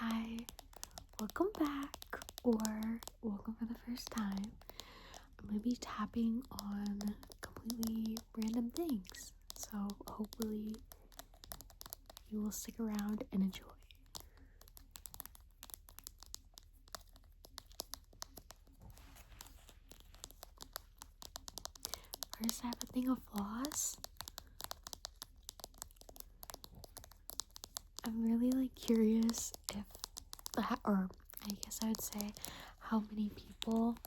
Hi, welcome back, or welcome for the first time. I'm gonna be tapping on completely random things, so hopefully you will stick around and enjoy. First, I have a thing of floss. I'm really curious if, or I guess I would say, how many people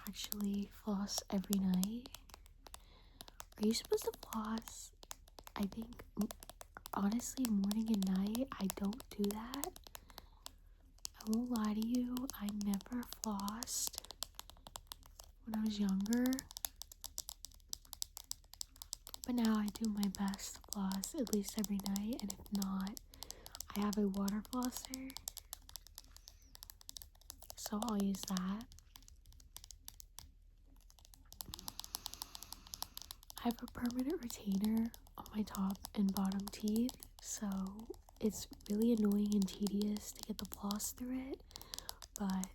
actually floss every night. Are you supposed to floss? I think honestly, morning and night. I don't do that. I won't lie to you, I never flossed when I was younger, but now I do my best to floss at least every night, and if not, I have a water flosser, so I'll use that. I have a permanent retainer on my top and bottom teeth, so it's really annoying and tedious to get the floss through it, but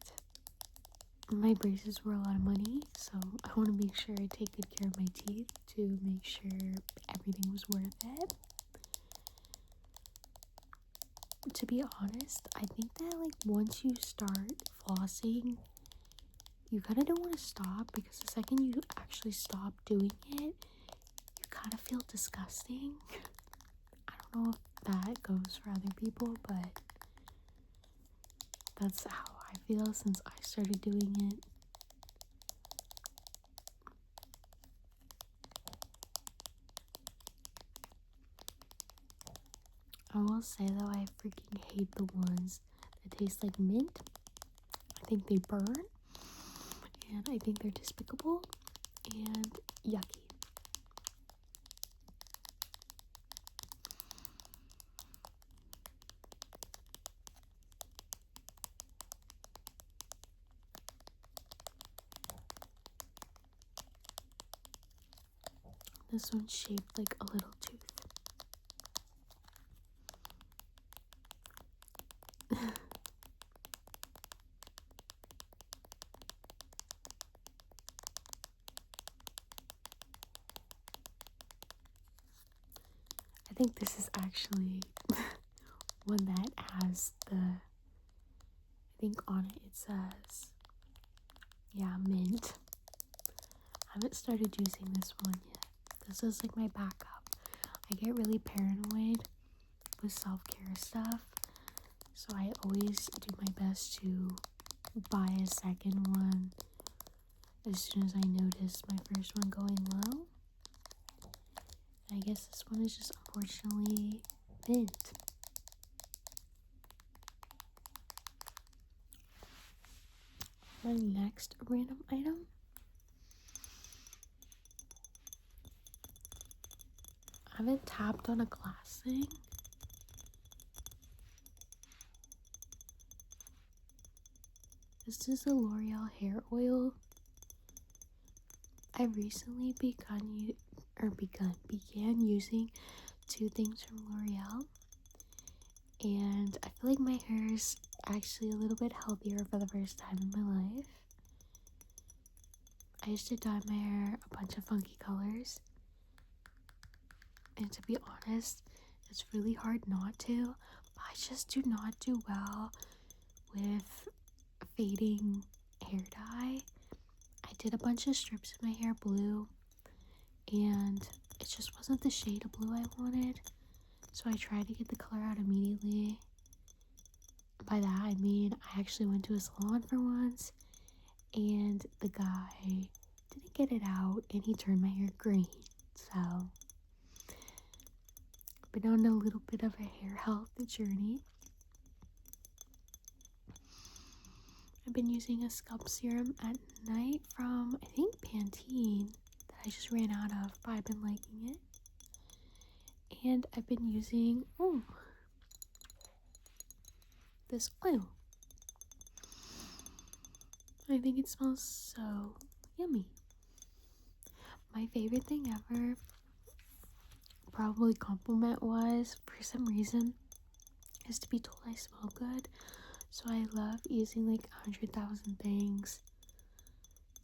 my braces were a lot of money, so I want to make sure I take good care of my teeth to make sure everything was worth it. To be honest, I think that once you start flossing, you kind of don't want to stop, because the second you actually stop doing it, you kind of feel disgusting. I don't know if that goes for other people, but that's how I feel since I started doing it. I will say though, I freaking hate the ones that taste like mint. I think they burn, and I think they're despicable and yucky. This one's shaped like a little tooth. I think this is actually one that has I think on it says, yeah, mint. I haven't started using this one yet. This is like my backup. I get really paranoid with self-care stuff, so I always do my best to buy a second one as soon as I notice my first one going low. I guess this one is just unfortunately mint. My next random item, I haven't tapped on a glass thing. This is a L'Oreal hair oil. I recently began using two things from L'Oreal, and I feel like my hair is actually a little bit healthier for the first time in my life. I used to dye my hair a bunch of funky colors, and to be honest, it's really hard not to, but I just do not do well with fading hair dye. I did a bunch of strips in my hair blue, and it just wasn't the shade of blue I wanted, so I tried to get the color out immediately. By that I mean I actually went to a salon for once, and the guy didn't get it out, and he turned my hair green. So I've been on a little bit of a hair health journey. I've been using a scalp serum at night from, I think, Pantene, that I just ran out of, but I've been liking it. And I've been using this oil. I think it smells so yummy. My favorite thing ever, probably compliment wise, for some reason, is to be told I smell good. So I love using like 100,000 things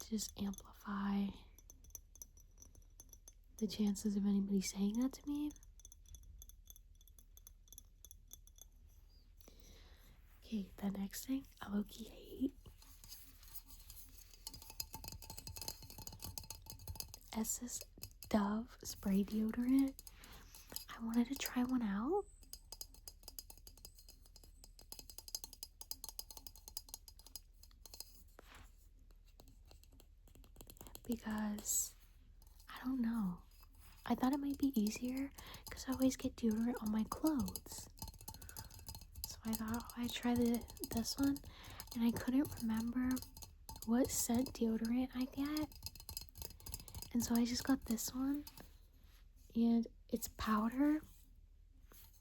to just amplify the chances of anybody saying that to me. Okay, the next thing I low-key hate. Essence Dove spray deodorant. I wanted to try one out. Because, I don't know. I thought it might be easier because I always get deodorant on my clothes. So I thought, oh, I'd try this one. And I couldn't remember what scent deodorant I get. And so I just got this one. And it's powder.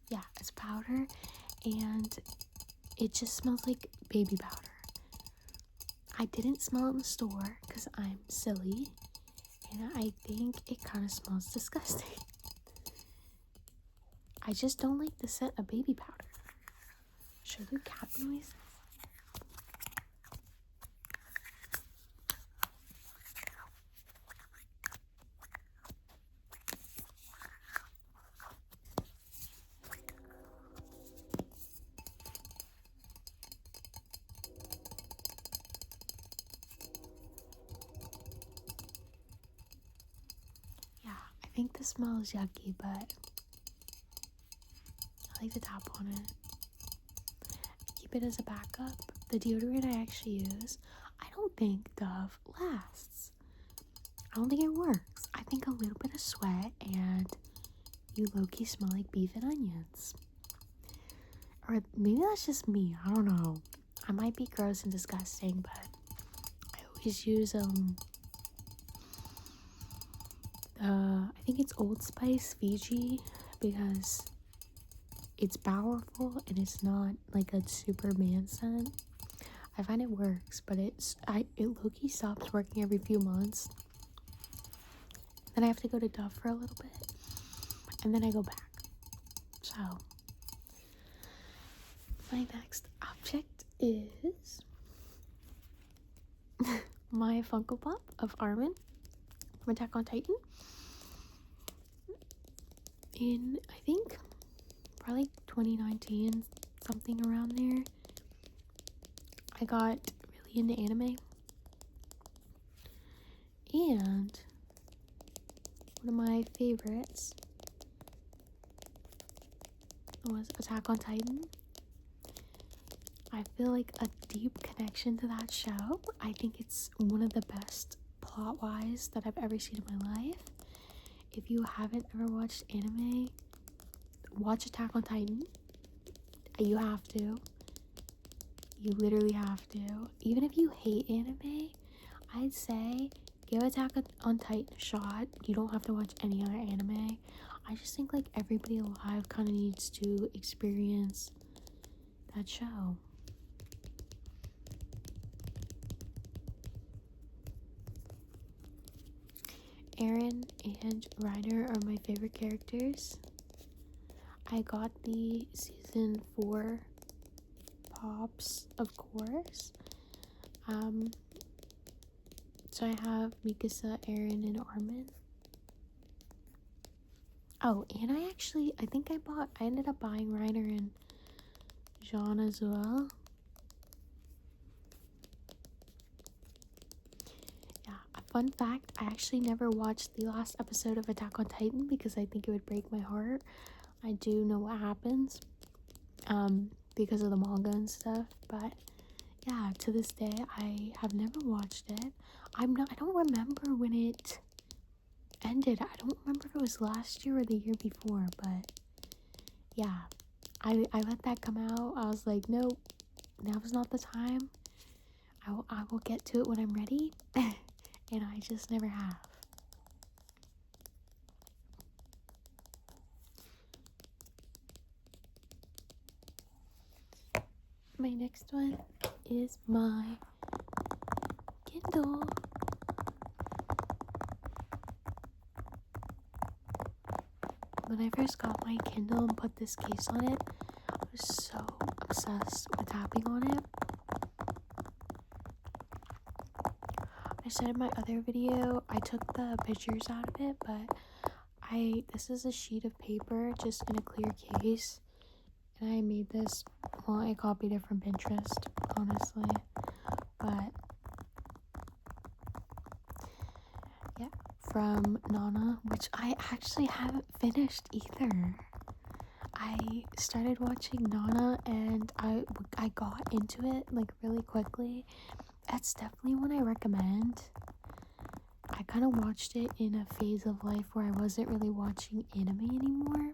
Yeah, it's powder. And it just smells like baby powder. I didn't smell it in the store because I'm silly. And I think it kind of smells disgusting. I just don't like the scent of baby powder. Should I do cat noises? Yeah, I think the smell is yucky, but I like to tap on it. Keep it as a backup. The deodorant I actually use, I don't think Dove lasts. I don't think it works. I think a little bit of sweat and you low-key smell like beef and onions. Or maybe that's just me. I don't know. I might be gross and disgusting, but I always use I think it's Old Spice Fiji because it's powerful and it's not like a Superman scent. I find it works, but it low-key stops working every few months. Then I have to go to Dove for a little bit, and then I go back. So my next object is my Funko Pop of Armin from Attack on Titan. In, I think, probably 2019, something around there, I got really into anime. And one of my favorites was Attack on Titan. I feel like a deep connection to that show. I think it's one of the best plot-wise that I've ever seen in my life. If you haven't ever watched anime, watch Attack on Titan. You have to. You literally have to. Even if you hate anime, I'd say give Attack on Titan a shot. You don't have to watch any other anime. I just think like everybody alive kind of needs to experience that show. Eren and Reiner are my favorite characters. I got the season 4 pops, of course. So I have Mikasa, Eren, and Armin. Oh, and I think I ended up buying Reiner and Jean as well. Yeah, a fun fact, I actually never watched the last episode of Attack on Titan because I think it would break my heart. I do know what happens, because of the manga and stuff, but yeah, to this day, I have never watched it. I don't remember when it ended. I don't remember if it was last year or the year before, but yeah, I let that come out. I was like, nope, now is not the time. I will get to it when I'm ready, and I just never have. My next one is my Kindle. When I first got my Kindle and put this case on it, was so obsessed with tapping on it. I said in my other video, I took the pictures out of it, but this is a sheet of paper just in a clear case, and I made this, well, I copied it from Pinterest, honestly, but yeah, from Nana, which I actually haven't finished either. I started watching Nana and I got into it like really quickly. That's definitely one I recommend. I kind of watched it in a phase of life where I wasn't really watching anime anymore.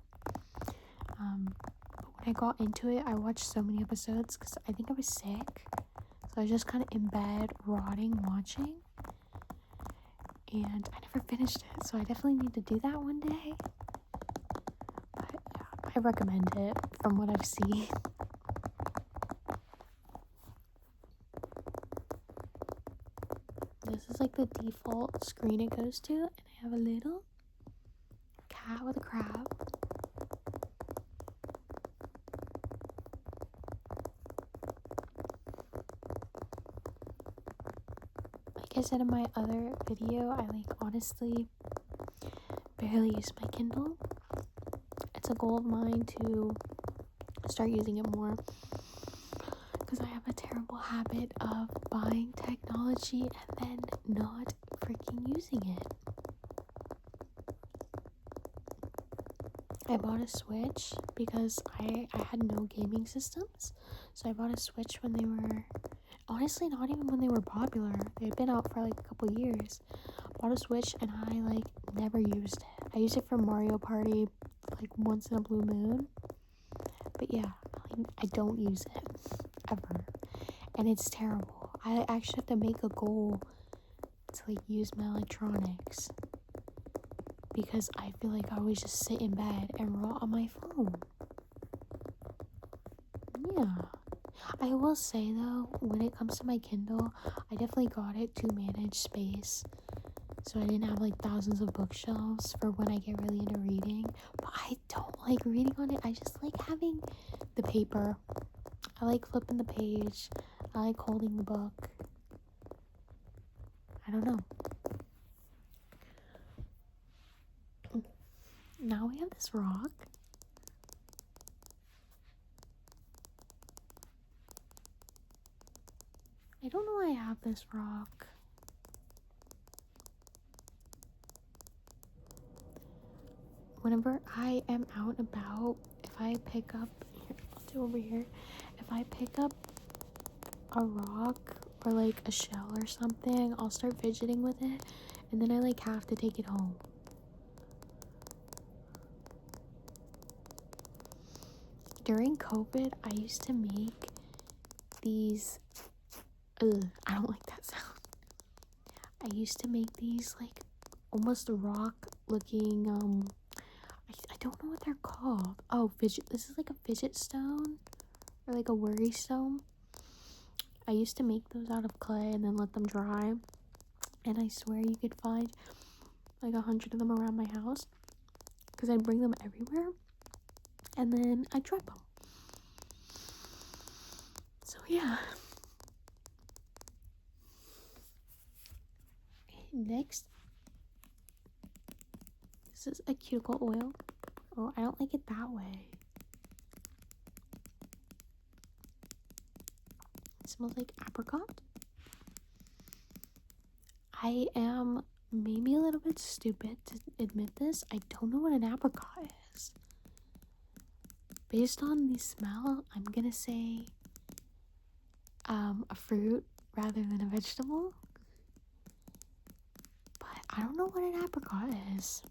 But when I got into it, I watched so many episodes because I think I was sick. So I was just kind of in bed, rotting, watching. And I never finished it, so I definitely need to do that one day. But yeah, I recommend it from what I've seen. This is like the default screen it goes to, and I have a little cat with a crab. Like I said in my other video, I like honestly barely use my Kindle. It's a goal of mine to start using it more because I have a terrible habit of buying technology and then not freaking using it. I bought a Switch because I had no gaming systems, so I bought a Switch when they were, honestly not even when they were popular, they had been out for like a couple years. Bought a Switch and I like never used it. I used it for Mario Party like once in a blue moon, but yeah, like, I don't use it ever, and it's terrible. I actually have to make a goal to like use my electronics because I feel like I always just sit in bed and rot on my phone. Yeah. I will say though, when it comes to my Kindle, I definitely got it to manage space. So I didn't have like thousands of bookshelves for when I get really into reading. But I don't like reading on it. I just like having the paper. I like flipping the page. I like holding the book. I don't know. Now we have this rock. I don't know why I have this rock. Whenever I am out and about, if I pick up, here, I'll do over here. If I pick up a rock or like a shell or something, I'll start fidgeting with it, and then I like have to take it home. During COVID, I used to make these, I don't like that sound. I used to make these like almost rock looking, I don't know what they're called. Oh, fidget, this is like a fidget stone or like a worry stone. I used to make those out of clay and then let them dry, and I swear you could find like 100 of them around my house because I'd bring them everywhere and then I'd drop them. So yeah. Next, this is a cuticle oil. Oh, I don't like it that way. It smells like apricot. I am maybe a little bit stupid to admit this. I don't know what an apricot is. Based on the smell, I'm gonna say a fruit rather than a vegetable. But I don't know what an apricot is.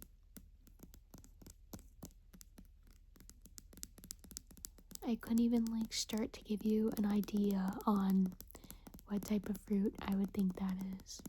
I couldn't even like start to give you an idea on what type of fruit I would think that is.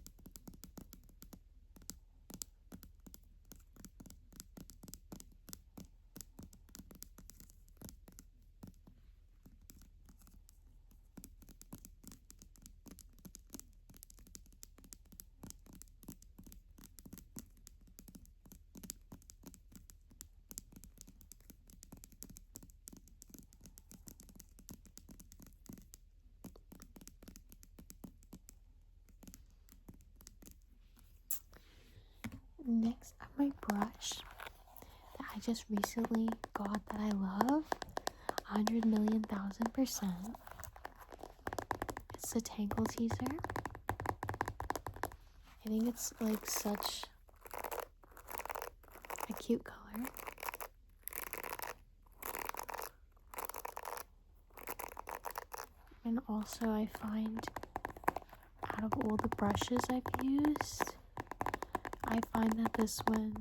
Next up, my brush that I just recently got that I love, 100,000,000%. It's the Tangle Teaser. I think it's like such a cute color. And also I find out of all the brushes I've used, I find that this one,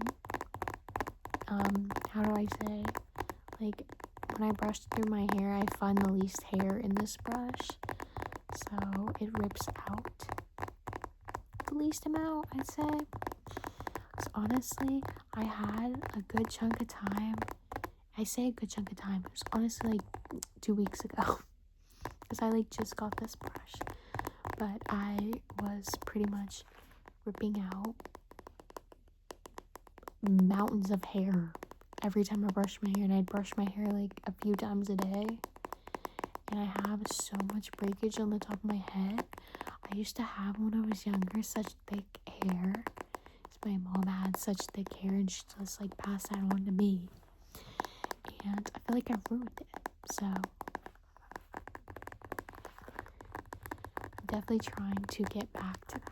how do I say, like when I brush through my hair, I find the least hair in this brush, so it rips out the least amount, I'd say. So honestly, I had a good chunk of time. I say a good chunk of time, it was honestly like 2 weeks ago, because I like just got this brush, but I was pretty much ripping out mountains of hair every time I brushed my hair, and I'd brush my hair like a few times a day, and I have so much breakage on the top of my head. I used to have, when I was younger, such thick hair. My mom had such thick hair and she just like passed that on to me, and I feel like I ruined it, so I'm definitely trying to get back to that.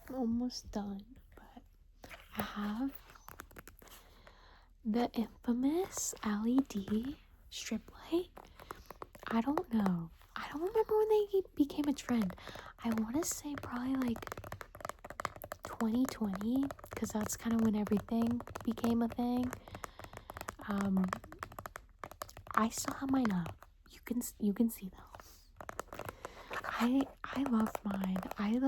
I'm almost done, but I have the infamous LED strip light. I don't know. I don't remember when they became a trend. I want to say probably like 2020, because that's kind of when everything became a thing. I still have mine up. You can see them. I love mine. I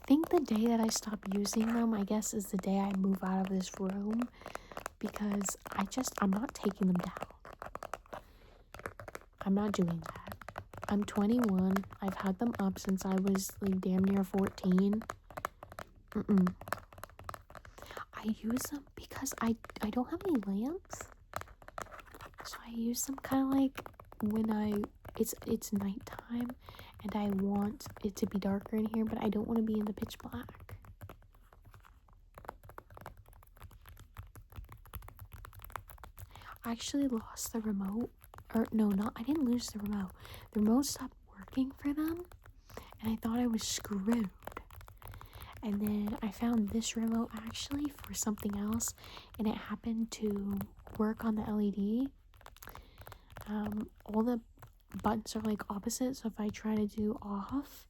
think the day that I stop using them, I guess, is the day I move out of this room, because I'm not taking them down. I'm not doing that. I'm 21. I've had them up since I was like damn near 14. I use them because I don't have any lamps, so I use them kind of like when it's nighttime and I want it to be darker in here, but I don't want to be in the pitch black. I actually lost the remote, or no, I didn't lose the remote. The remote stopped working for them, and I thought I was screwed. And then I found this remote actually for something else, and it happened to work on the LED. All the buttons are like opposite, so if I try to do off,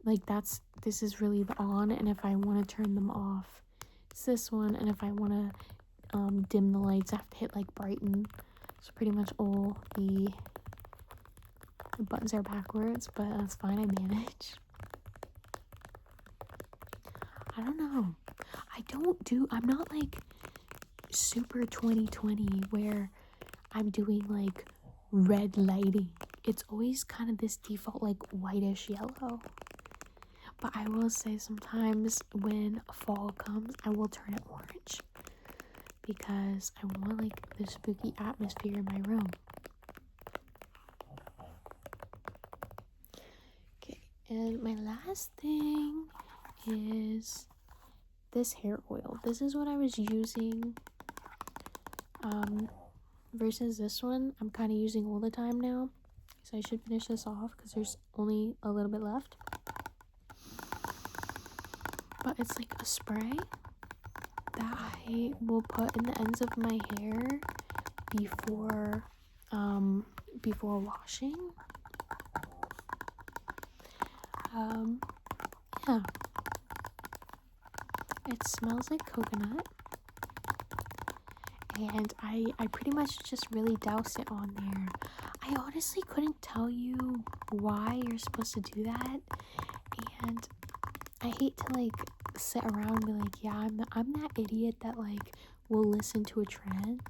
like this is really the on, and if I want to turn them off, it's this one, and if I want to dim the lights, I have to hit like brighten. So pretty much all the buttons are backwards, but that's fine, I manage. I don't know. I'm not like super 2020 where I'm doing like red lighting. It's always kind of this default like whitish yellow. But I will say sometimes when fall comes, I will turn it orange, because I want like the spooky atmosphere in my room. Okay, and my last thing is this hair oil. This is what I was using versus this one I'm kind of using all the time now, so I should finish this off because there's only a little bit left. But it's like a spray that I will put in the ends of my hair before washing. Yeah, it smells like coconut, and I pretty much just really douse it on there. I honestly couldn't tell you why you're supposed to do that, and I hate to like sit around and be like, yeah, I'm that idiot that like will listen to a trend,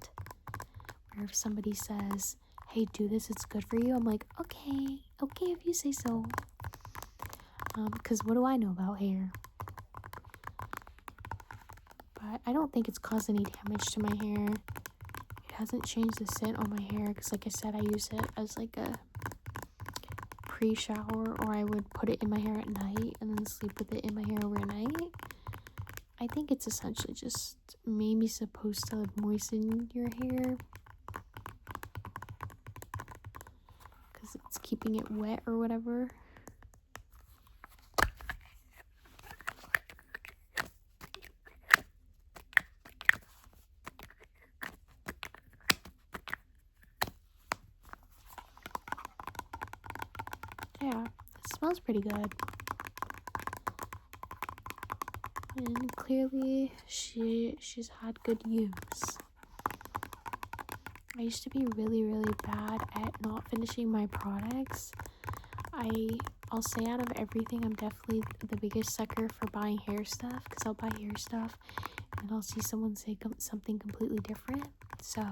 or if somebody says, hey, do this, it's good for you, I'm like, okay if you say so, because what do I know about hair? but I don't think it's caused any damage to my hair. It hasn't changed the scent on my hair because, like I said, I use it as like a pre-shower, or I would put it in my hair at night and then sleep with it in my hair overnight. I think it's essentially just maybe supposed to like moisten your hair because it's keeping it wet or whatever. Yeah, it smells pretty good. And clearly she's had good use. I used to be really bad at not finishing my products. I'll say out of everything, I'm definitely the biggest sucker for buying hair stuff, because I'll buy hair stuff and I'll see someone say something completely different. So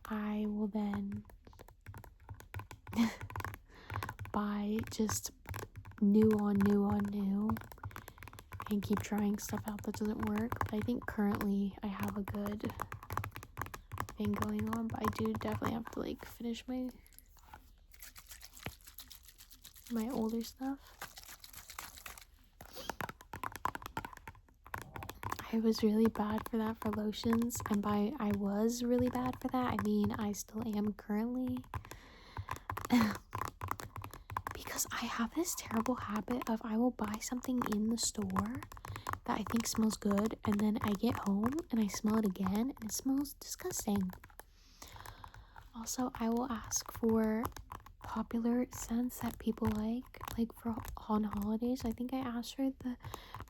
I will then buy just new on new and keep trying stuff out that doesn't work. But I think currently I have a good thing going on, but I do definitely have to like finish my older stuff. I was really bad for that for lotions, and by I was really bad for that, I mean I still am currently. Because I have this terrible habit of I will buy something in the store that I think smells good, and then I get home and I smell it again and it smells disgusting. Also, I will ask for popular scents that people like for on holidays. I think I asked for the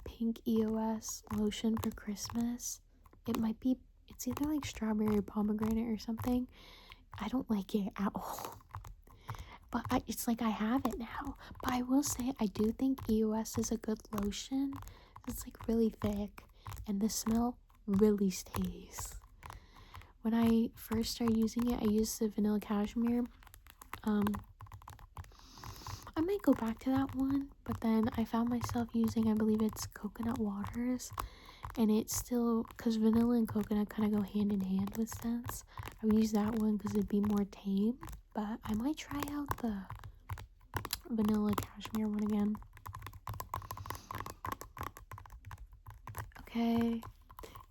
pink EOS lotion for Christmas. It's either like strawberry pomegranate or something. I don't like it at all. But it's like I have it now. But I will say I do think EOS is a good lotion. It's like really thick and the smell really stays. When I first started using it, I used the vanilla cashmere. I might go back to that one, but then I found myself using, I believe it's coconut waters, and it's still, because vanilla and coconut kind of go hand in hand with scents. I would use that one because it'd be more tame, but I might try out the vanilla cashmere one again. Okay,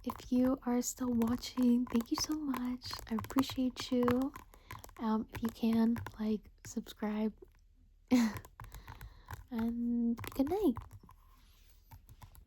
if you are still watching, thank you so much. I appreciate you. If you can, like, subscribe, and good night.